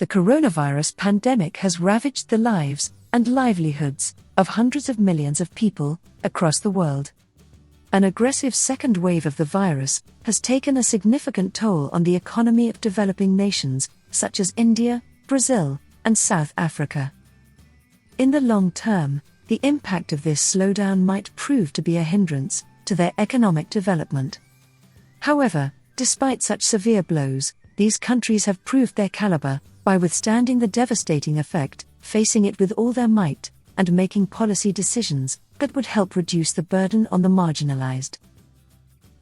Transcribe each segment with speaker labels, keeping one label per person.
Speaker 1: the coronavirus pandemic has ravaged the lives and livelihoods of hundreds of millions of people across the world. An aggressive second wave of the virus has taken a significant toll on the economy of developing nations such as India, Brazil, and South Africa. In the long term, the impact of this slowdown might prove to be a hindrance to their economic development. However, despite such severe blows, these countries have proved their calibre by withstanding the devastating effect, facing it with all their might, and making policy decisions that would help reduce the burden on the marginalised.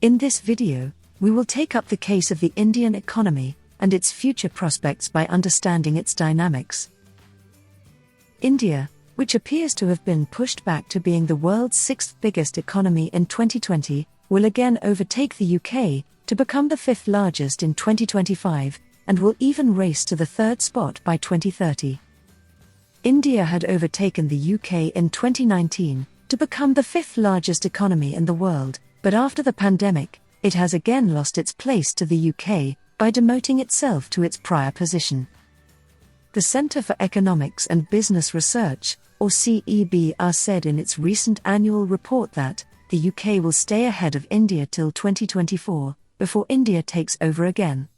Speaker 1: In this video, we will take up the case of the Indian economy and its future prospects by understanding its dynamics. India, which appears to have been pushed back to being the world's sixth biggest economy in 2020, will again overtake the UK to become the fifth largest in 2025, and will even race to the third spot by 2030. India had overtaken the UK in 2019 to become the fifth largest economy in the world, but after the pandemic, it has again lost its place to the UK by demoting itself to its prior position. The Centre for Economics and Business Research, or CEBR, said in its recent annual report that the UK will stay ahead of India till 2024, before India takes over again.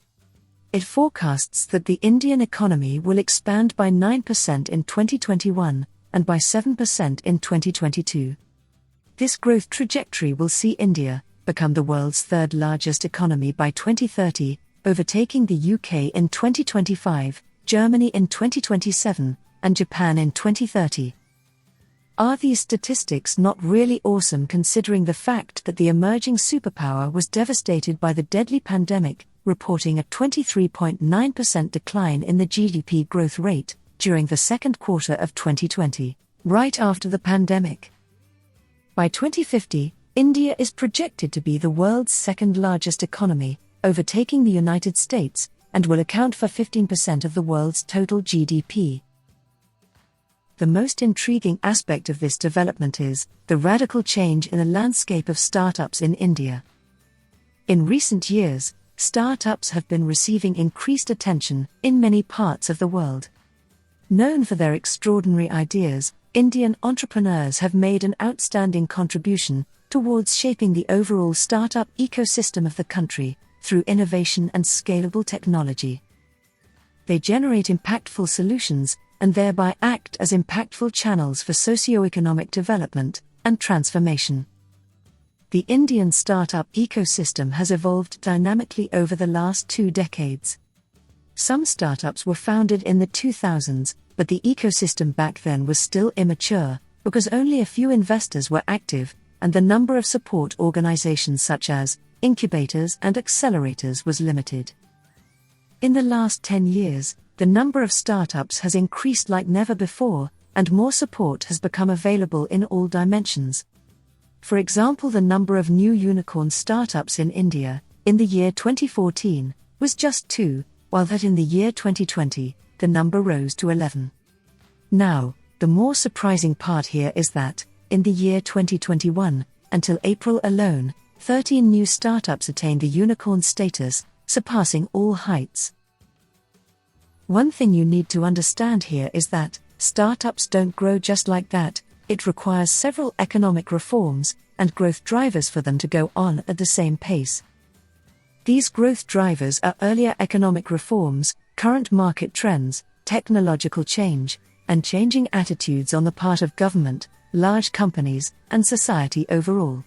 Speaker 1: It forecasts that the Indian economy will expand by 9% in 2021 and by 7% in 2022. This growth trajectory will see India become the world's third largest economy by 2030, overtaking the UK in 2025, Germany in 2027, and Japan in 2030. Are these statistics not really awesome, considering the fact that the emerging superpower was devastated by the deadly pandemic, reporting a 23.9% decline in the GDP growth rate during the second quarter of 2020, right after the pandemic? By 2050, India is projected to be the world's second largest economy, overtaking the United States, and will account for 15% of the world's total GDP. The most intriguing aspect of this development is the radical change in the landscape of startups in India. In recent years, startups have been receiving increased attention in many parts of the world. Known for their extraordinary ideas, Indian entrepreneurs have made an outstanding contribution towards shaping the overall startup ecosystem of the country through innovation and scalable technology. They generate impactful solutions and thereby act as impactful channels for socio-economic development and transformation. The Indian startup ecosystem has evolved dynamically over the last 2 decades. Some startups were founded in the 2000s, but the ecosystem back then was still immature, because only a few investors were active, and the number of support organizations such as incubators and accelerators was limited. In the last 10 years, the number of startups has increased like never before, and more support has become available in all dimensions. For example, the number of new unicorn startups in India, in the year 2014, was just 2, while that in the year 2020, the number rose to 11. Now, the more surprising part here is that, in the year 2021, until April alone, 13 new startups attained the unicorn status, surpassing all heights. One thing you need to understand here is that startups don't grow just like that. It requires several economic reforms and growth drivers for them to go on at the same pace. These growth drivers are earlier economic reforms, current market trends, technological change, and changing attitudes on the part of government, large companies, and society overall.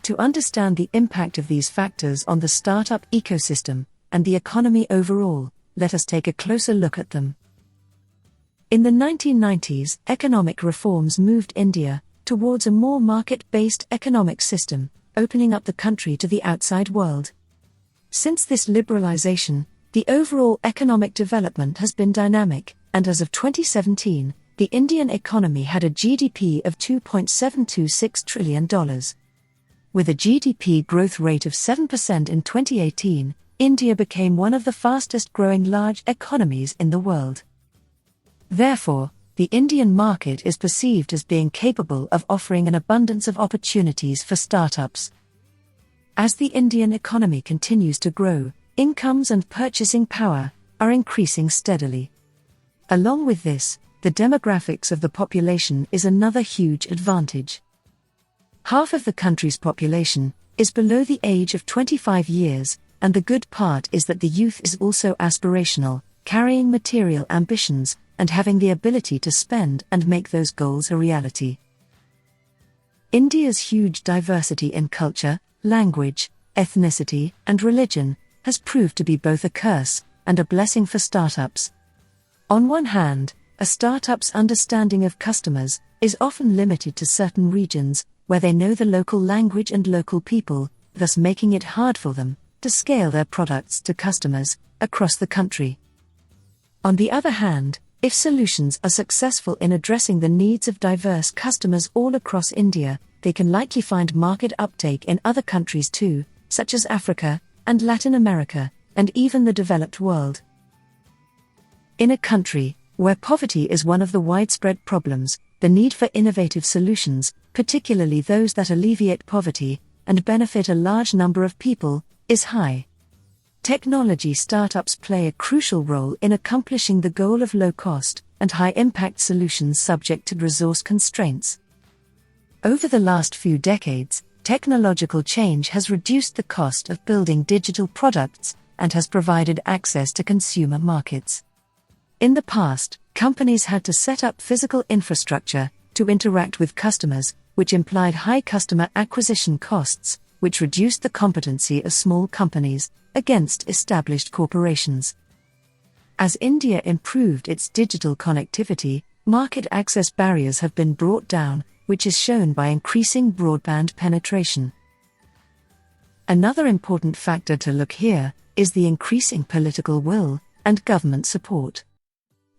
Speaker 1: To understand the impact of these factors on the startup ecosystem and the economy overall, let us take a closer look at them. In the 1990s, economic reforms moved India towards a more market-based economic system, opening up the country to the outside world. Since this liberalization, the overall economic development has been dynamic, and as of 2017, the Indian economy had a GDP of $2.726 trillion. With a GDP growth rate of 7% in 2018, India became one of the fastest-growing large economies in the world. Therefore, the Indian market is perceived as being capable of offering an abundance of opportunities for startups. As the Indian economy continues to grow, incomes and purchasing power are increasing steadily. Along with this, the demographics of the population is another huge advantage. Half of the country's population is below the age of 25 years, and the good part is that the youth is also aspirational, carrying material ambitions, and having the ability to spend and make those goals a reality. India's huge diversity in culture, language, ethnicity, and religion has proved to be both a curse and a blessing for startups. On one hand, a startup's understanding of customers is often limited to certain regions where they know the local language and local people, thus making it hard for them to scale their products to customers across the country. On the other hand, if solutions are successful in addressing the needs of diverse customers all across India, they can likely find market uptake in other countries too, such as Africa and Latin America, and even the developed world. In a country where poverty is one of the widespread problems, the need for innovative solutions, particularly those that alleviate poverty and benefit a large number of people, is high. Technology startups play a crucial role in accomplishing the goal of low-cost and high-impact solutions subject to resource constraints. Over the last few decades, technological change has reduced the cost of building digital products and has provided access to consumer markets. In the past, companies had to set up physical infrastructure to interact with customers, which implied high customer acquisition costs, which reduced the competency of small companies against established corporations. As India improved its digital connectivity, market access barriers have been brought down, which is shown by increasing broadband penetration. Another important factor to look here is the increasing political will and government support.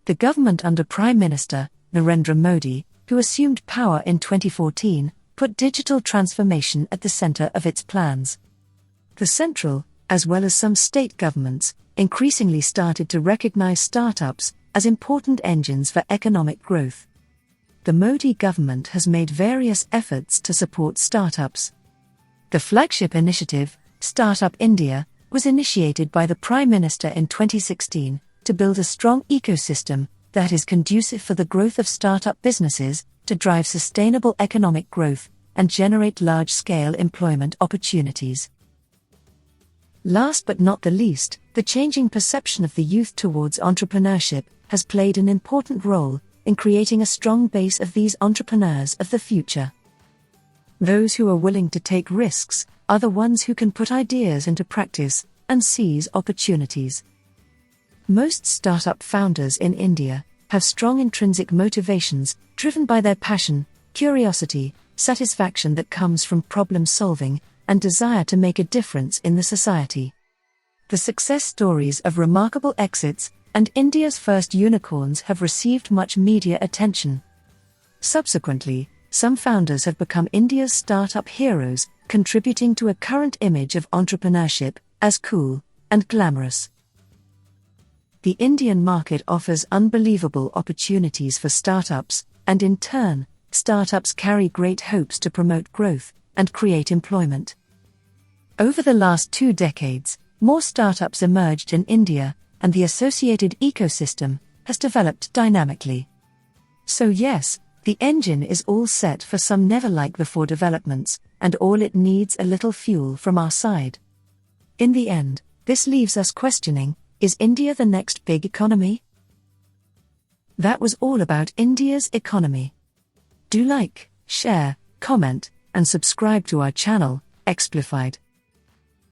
Speaker 1: The government under Prime Minister Narendra Modi, who assumed power in 2014, put digital transformation at the center of its plans. The central, as well as some state governments, increasingly started to recognize startups as important engines for economic growth. The Modi government has made various efforts to support startups. The flagship initiative, Startup India, was initiated by the Prime Minister in 2016 to build a strong ecosystem that is conducive for the growth of startup businesses, to drive sustainable economic growth and generate large-scale employment opportunities. Last but not the least, the changing perception of the youth towards entrepreneurship has played an important role in creating a strong base of these entrepreneurs of the future. Those who are willing to take risks are the ones who can put ideas into practice and seize opportunities. Most startup founders in India have strong intrinsic motivations driven by their passion, curiosity, satisfaction that comes from problem solving, and desire to make a difference in the society. The success stories of remarkable exits and India's first unicorns have received much media attention. Subsequently, some founders have become India's startup heroes, contributing to a current image of entrepreneurship as cool and glamorous. The Indian market offers unbelievable opportunities for startups, and in turn, startups carry great hopes to promote growth and create employment. Over the last 2 decades, more startups emerged in India, and the associated ecosystem has developed dynamically. So yes, the engine is all set for some never-like-before developments, and all it needs a little fuel from our side. In the end, this leaves us questioning, is India the next big economy? That was all about India's economy. Do like, share, comment, and subscribe to our channel, Explified.